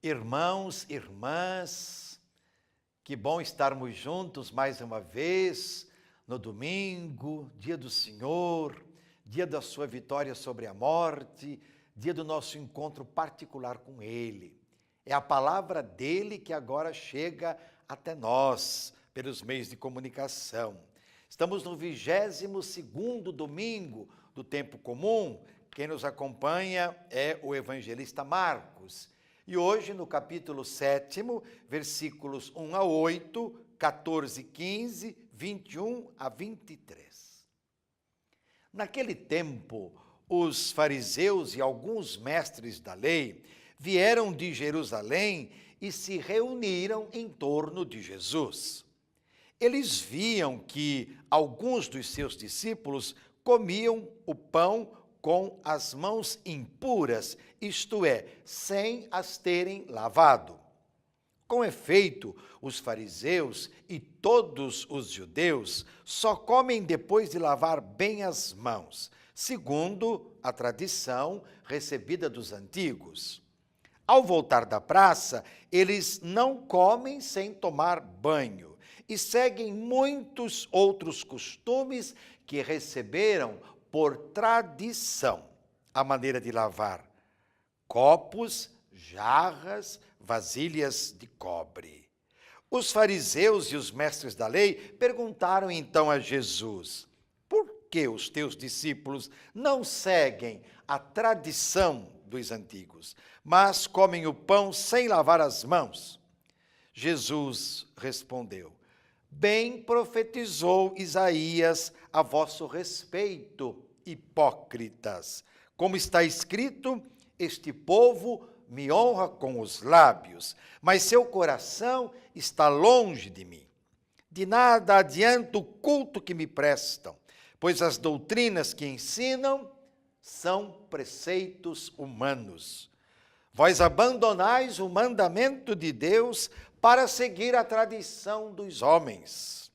Irmãos, irmãs, que bom estarmos juntos mais uma vez no domingo, dia do Senhor, dia da sua vitória sobre a morte, dia do nosso encontro particular com Ele. É a palavra dele que agora chega até nós, pelos meios de comunicação. Estamos no 22º domingo do tempo comum. Quem nos acompanha é o evangelista Marcos. E hoje, no capítulo 7º, versículos 1 a 8, 14, 15, 21 a 23. Naquele tempo, os fariseus e alguns mestres da lei vieram de Jerusalém e se reuniram em torno de Jesus. Eles viam que alguns dos seus discípulos comiam o pão com as mãos impuras, isto é, sem as terem lavado. Com efeito, os fariseus e todos os judeus só comem depois de lavar bem as mãos, segundo a tradição recebida dos antigos. Ao voltar da praça, eles não comem sem tomar banho e seguem muitos outros costumes que receberam por tradição, a maneira de lavar copos, jarras, vasilhas de cobre. Os fariseus e os mestres da lei perguntaram então a Jesus: por que os teus discípulos não seguem a tradição dos antigos, mas comem o pão sem lavar as mãos? Jesus respondeu: bem profetizou Isaías a vosso respeito, hipócritas. Como está escrito, este povo me honra com os lábios, mas seu coração está longe de mim. De nada adianta o culto que me prestam, pois as doutrinas que ensinam são preceitos humanos. Vós abandonais o mandamento de Deus para seguir a tradição dos homens.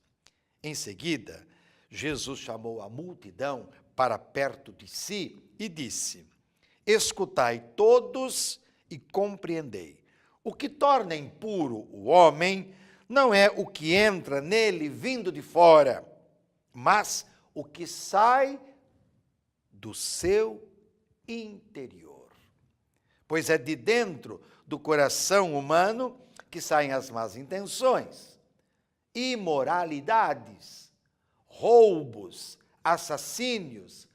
Em seguida, Jesus chamou a multidão para perto de si e disse: escutai todos e compreendei. O que torna impuro o homem não é o que entra nele vindo de fora, mas o que sai do seu interior. Pois é de dentro do coração humano que saem as más intenções, imoralidades, roubos, assassínios,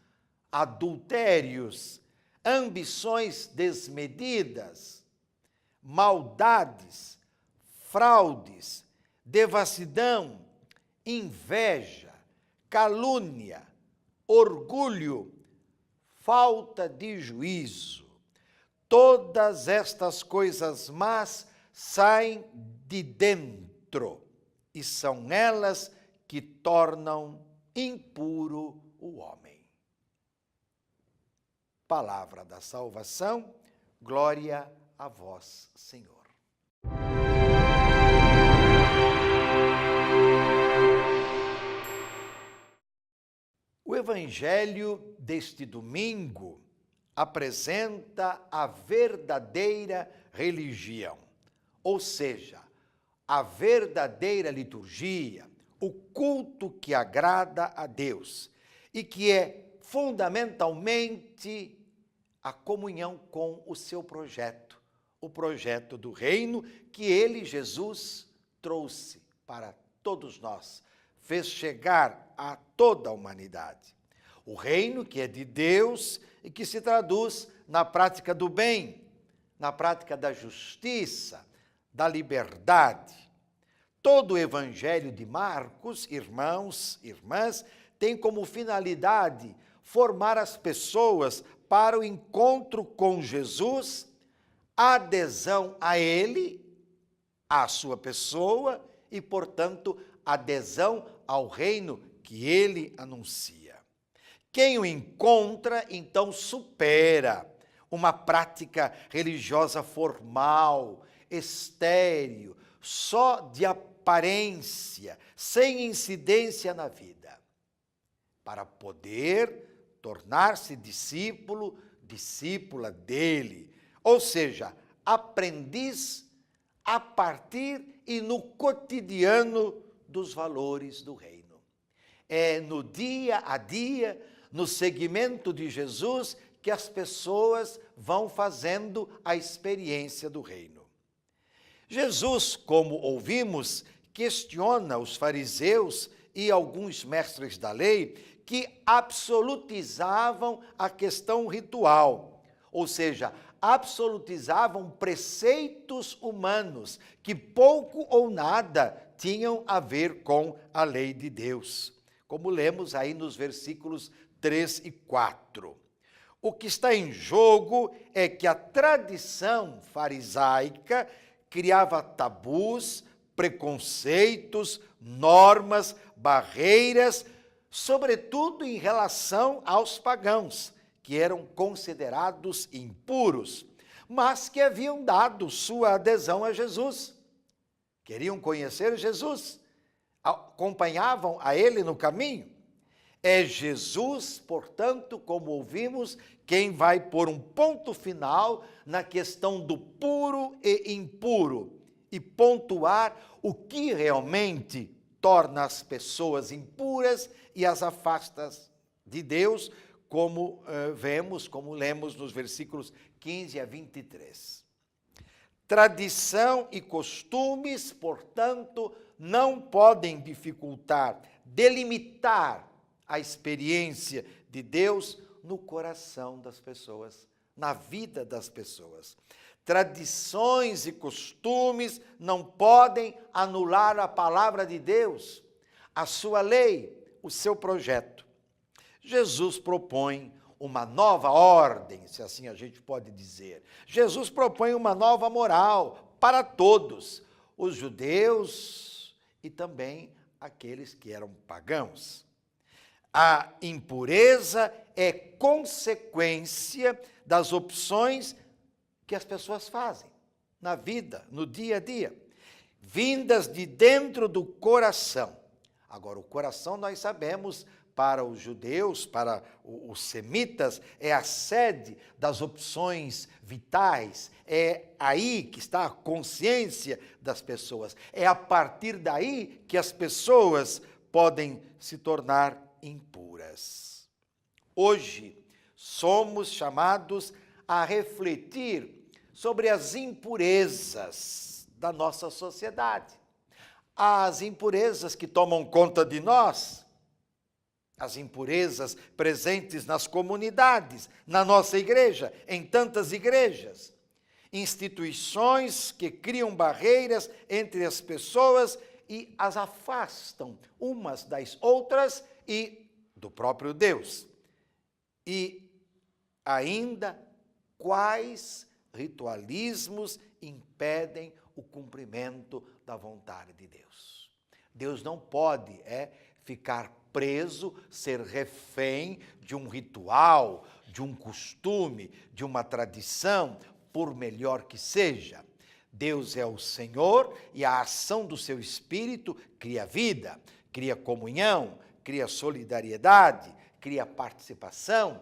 adultérios, ambições desmedidas, maldades, fraudes, devassidão, inveja, calúnia, orgulho, falta de juízo. Todas estas coisas más saem de dentro e são elas que tornam impuro o homem. Palavra da salvação, glória a vós, Senhor. O evangelho deste domingo apresenta a verdadeira religião, ou seja, a verdadeira liturgia, o culto que agrada a Deus e que é fundamentalmente a comunhão com o seu projeto, o projeto do reino que ele, Jesus, trouxe para todos nós, fez chegar a toda a humanidade. O reino que é de Deus e que se traduz na prática do bem, na prática da justiça, da liberdade. Todo o evangelho de Marcos, irmãos, irmãs, tem como finalidade formar as pessoas para o encontro com Jesus, a adesão a Ele, à sua pessoa e, portanto, adesão ao reino que Ele anuncia. Quem o encontra, então, supera uma prática religiosa formal, estéril, só de aparência, sem incidência na vida, para poder tornar-se discípulo, discípula dele, ou seja, aprendiz a partir e no cotidiano dos valores do reino. É no dia a dia, no seguimento de Jesus, que as pessoas vão fazendo a experiência do reino. Jesus, como ouvimos, questiona os fariseus e alguns mestres da lei que absolutizavam a questão ritual, ou seja, absolutizavam preceitos humanos que pouco ou nada tinham a ver com a lei de Deus, como lemos aí nos versículos 3 e 4. O que está em jogo é que a tradição farisaica criava tabus, preconceitos, normas, barreiras, sobretudo em relação aos pagãos, que eram considerados impuros, mas que haviam dado sua adesão a Jesus. Queriam conhecer Jesus, acompanhavam a ele no caminho. É Jesus, portanto, como ouvimos, quem vai pôr um ponto final na questão do puro e impuro e pontuar o que realmente torna as pessoas impuras e as afasta de Deus, como vemos, como lemos nos versículos 15 a 23. Tradição e costumes, portanto, não podem dificultar, delimitar a experiência de Deus no coração das pessoas, na vida das pessoas. Tradições e costumes não podem anular a palavra de Deus, a sua lei, o seu projeto. Jesus propõe uma nova ordem, se assim a gente pode dizer. Jesus propõe uma nova moral para todos, os judeus e também aqueles que eram pagãos. A impureza é consequência das opções que as pessoas fazem na vida, no dia a dia, vindas de dentro do coração. Agora, o coração, nós sabemos, para os judeus, para os semitas, é a sede das opções vitais, é aí que está a consciência das pessoas, é a partir daí que as pessoas podem se tornar impuras. Hoje, somos chamados a refletir sobre as impurezas da nossa sociedade, as impurezas que tomam conta de nós, as impurezas presentes nas comunidades, na nossa igreja, em tantas igrejas, instituições que criam barreiras entre as pessoas e as afastam umas das outras e do próprio Deus. E ainda, quais ritualismos impedem o cumprimento da vontade de Deus? Deus não pode ficar preso, ser refém de um ritual, de um costume, de uma tradição, por melhor que seja. Deus é o Senhor e a ação do seu Espírito cria vida, cria comunhão, cria solidariedade, cria participação,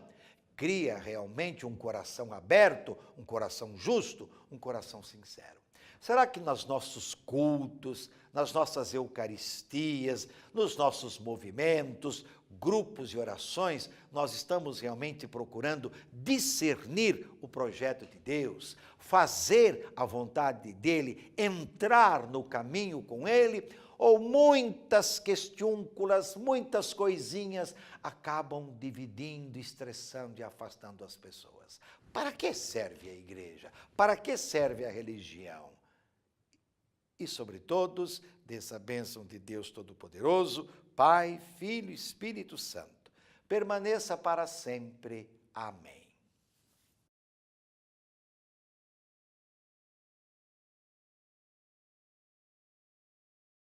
cria realmente um coração aberto, um coração justo, um coração sincero. Será que nos nossos cultos, nas nossas eucaristias, nos nossos movimentos, grupos e orações, nós estamos realmente procurando discernir o projeto de Deus, fazer a vontade dele, entrar no caminho com ele, ou muitas questiúnculas, muitas coisinhas acabam dividindo, estressando e afastando as pessoas? Para que serve a igreja? Para que serve a religião? E sobre todos, dessa bênção de Deus Todo-Poderoso, Pai, Filho e Espírito Santo, permaneça para sempre. Amém.